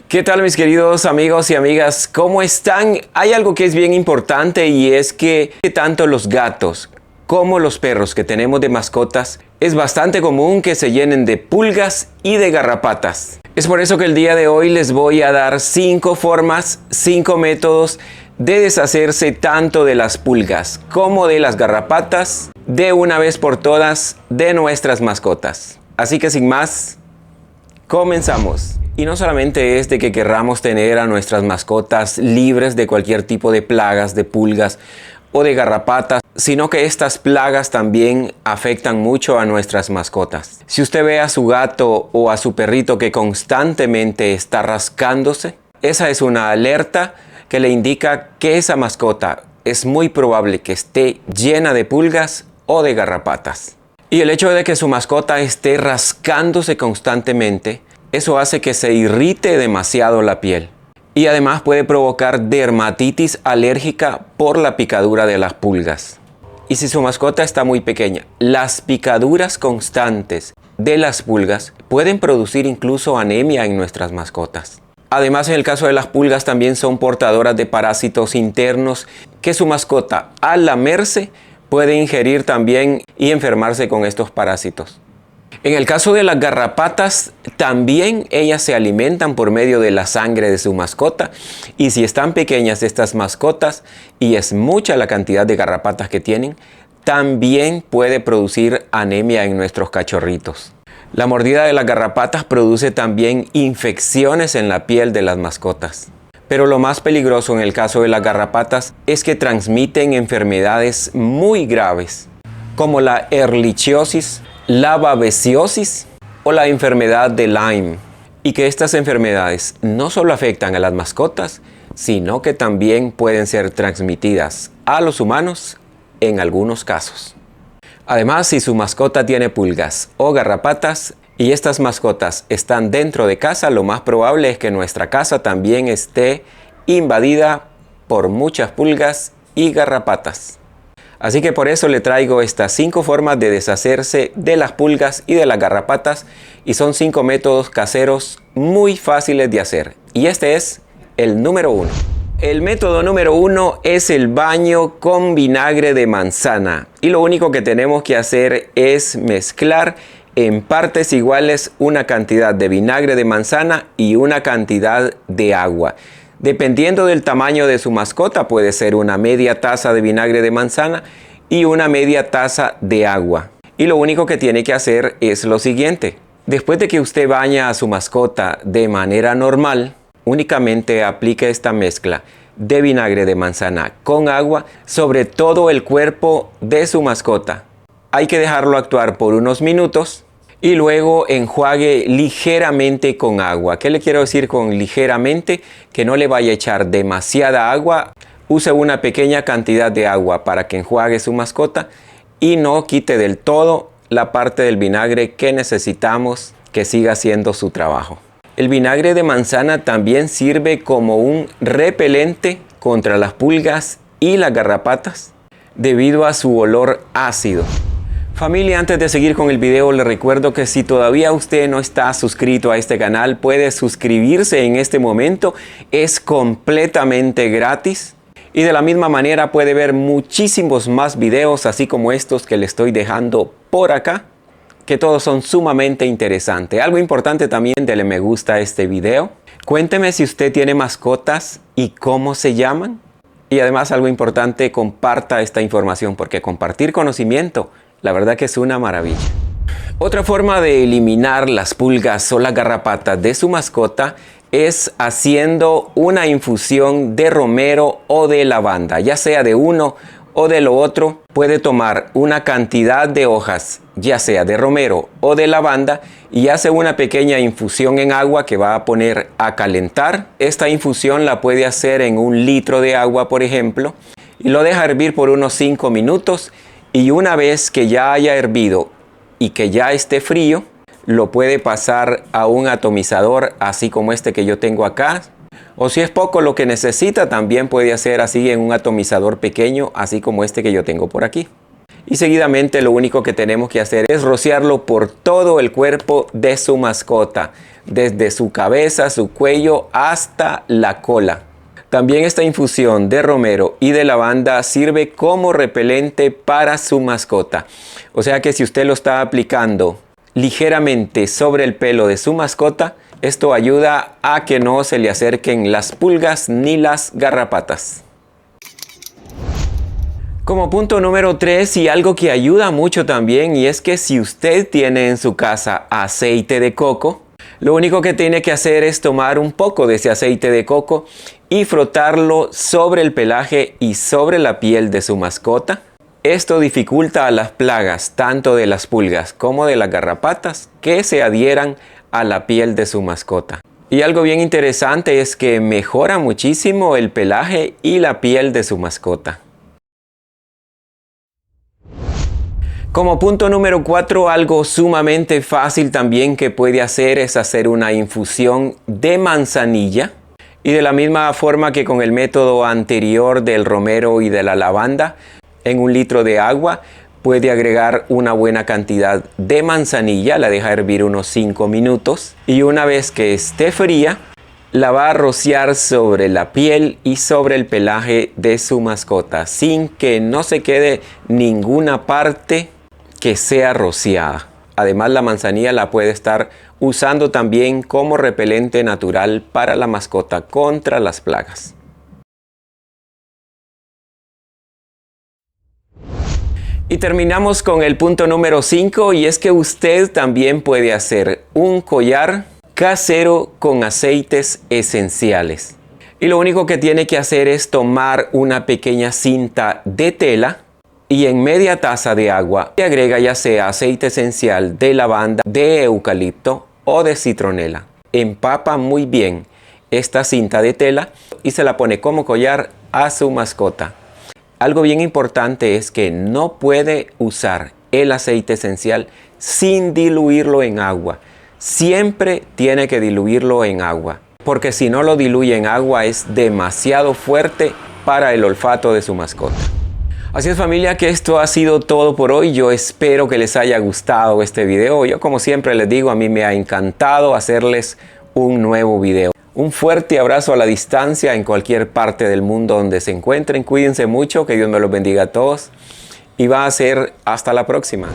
¿Qué tal, mis queridos amigos y amigas? ¿Cómo están? Hay algo que es bien importante y es que tanto los gatos como los perros que tenemos de mascotas es bastante común que se llenen de pulgas y de garrapatas. Es por eso que el día de hoy les voy a dar 5 formas, 5 métodos de deshacerse tanto de las pulgas como de las garrapatas de una vez por todas de nuestras mascotas. Así que sin más, comenzamos. Y no solamente es de que querramos tener a nuestras mascotas libres de cualquier tipo de plagas, de pulgas o de garrapatas, sino que estas plagas también afectan mucho a nuestras mascotas. Si usted ve a su gato o a su perrito que constantemente está rascándose, esa es una alerta que le indica que esa mascota es muy probable que esté llena de pulgas o de garrapatas. Y el hecho de que su mascota esté rascándose constantemente, eso hace que se irrite demasiado la piel. Y además puede provocar dermatitis alérgica por la picadura de las pulgas. Y si su mascota está muy pequeña, las picaduras constantes de las pulgas pueden producir incluso anemia en nuestras mascotas. Además, en el caso de las pulgas también son portadoras de parásitos internos que su mascota al lamerse puede ingerir también y enfermarse con estos parásitos. En el caso de las garrapatas, también ellas se alimentan por medio de la sangre de su mascota. Y si están pequeñas estas mascotas y es mucha la cantidad de garrapatas que tienen, también puede producir anemia en nuestros cachorritos. La mordida de las garrapatas produce también infecciones en la piel de las mascotas. Pero lo más peligroso en el caso de las garrapatas es que transmiten enfermedades muy graves, como la ehrlichiosis, la babesiosis o la enfermedad de Lyme, y que estas enfermedades no solo afectan a las mascotas, sino que también pueden ser transmitidas a los humanos en algunos casos. Además, si su mascota tiene pulgas o garrapatas y estas mascotas están dentro de casa, lo más probable es que nuestra casa también esté invadida por muchas pulgas y garrapatas. Así que por eso le traigo estas 5 formas de deshacerse de las pulgas y de las garrapatas, y son 5 métodos caseros muy fáciles de hacer. Y este es el número 1. El método número 1 es el baño con vinagre de manzana. Y lo único que tenemos que hacer es mezclar en partes iguales una cantidad de vinagre de manzana y una cantidad de agua. Dependiendo del tamaño de su mascota, puede ser una media taza de vinagre de manzana y una media taza de agua. Y lo único que tiene que hacer es lo siguiente. Después de que usted baña a su mascota de manera normal, únicamente aplique esta mezcla de vinagre de manzana con agua sobre todo el cuerpo de su mascota. Hay que dejarlo actuar por unos minutos y luego enjuague ligeramente con agua. ¿Qué le quiero decir con ligeramente? Que no le vaya a echar demasiada agua. Use una pequeña cantidad de agua para que enjuague su mascota y no quite del todo la parte del vinagre que necesitamos que siga haciendo su trabajo. El vinagre de manzana también sirve como un repelente contra las pulgas y las garrapatas debido a su olor ácido. Familia, antes de seguir con el video, le recuerdo que si todavía usted no está suscrito a este canal, puede suscribirse en este momento. Es completamente gratis. Y de la misma manera puede ver muchísimos más videos, así como estos que le estoy dejando por acá, que todos son sumamente interesantes. Algo importante también, dele me gusta a este video. Cuénteme si usted tiene mascotas y cómo se llaman. Y además, algo importante, comparta esta información, porque compartir conocimiento, la verdad que es una maravilla. Otra forma de eliminar las pulgas o las garrapatas de su mascota es haciendo una infusión de romero o de lavanda, ya sea de uno o de lo otro. Puede tomar una cantidad de hojas, ya sea de romero o de lavanda, y hace una pequeña infusión en agua que va a poner a calentar. Esta infusión la puede hacer en 1 litro de agua, por ejemplo, y lo deja hervir por unos 5 minutos. Y una vez que ya haya hervido y que ya esté frío, lo puede pasar a un atomizador, así como este que yo tengo acá. O si es poco lo que necesita, también puede hacer así en un atomizador pequeño, así como este que yo tengo por aquí. y seguidamente lo único que tenemos que hacer es rociarlo por todo el cuerpo de su mascota, desde su cabeza, su cuello hasta la cola. También esta infusión de romero y de lavanda sirve como repelente para su mascota. O sea que si usted lo está aplicando ligeramente sobre el pelo de su mascota, esto ayuda a que no se le acerquen las pulgas ni las garrapatas. Como punto número 3, y algo que ayuda mucho también, y es que si usted tiene en su casa aceite de coco, lo único que tiene que hacer es tomar un poco de ese aceite de coco y frotarlo sobre el pelaje y sobre la piel de su mascota. Esto dificulta a las plagas, tanto de las pulgas como de las garrapatas, que se adhieran a la piel de su mascota. Y algo bien interesante es que mejora muchísimo el pelaje y la piel de su mascota. Como punto número 4, algo sumamente fácil también que puede hacer es hacer una infusión de manzanilla. Y de la misma forma que con el método anterior del romero y de la lavanda, en 1 litro de agua puede agregar una buena cantidad de manzanilla, la deja hervir unos 5 minutos y una vez que esté fría, la va a rociar sobre la piel y sobre el pelaje de su mascota, sin que no se quede ninguna parte que sea rociada. Además, la manzanilla la puede estar usando también como repelente natural para la mascota contra las plagas. Y terminamos con el punto número 5, y es que usted también puede hacer un collar casero con aceites esenciales. Y lo único que tiene que hacer es tomar una pequeña cinta de tela y en media taza de agua le agrega ya sea aceite esencial de lavanda, de eucalipto o de citronela. Empapa muy bien esta cinta de tela y se la pone como collar a su mascota. Algo bien importante es que no puede usar el aceite esencial sin diluirlo en agua. Siempre tiene que diluirlo en agua, porque si no lo diluye en agua es demasiado fuerte para el olfato de su mascota. Así es, familia, que esto ha sido todo por hoy. Yo espero que les haya gustado este video. Yo, como siempre les digo, a mí me ha encantado hacerles un nuevo video. Un fuerte abrazo a la distancia en cualquier parte del mundo donde se encuentren. Cuídense mucho, que Dios me los bendiga a todos. Y va a ser hasta la próxima.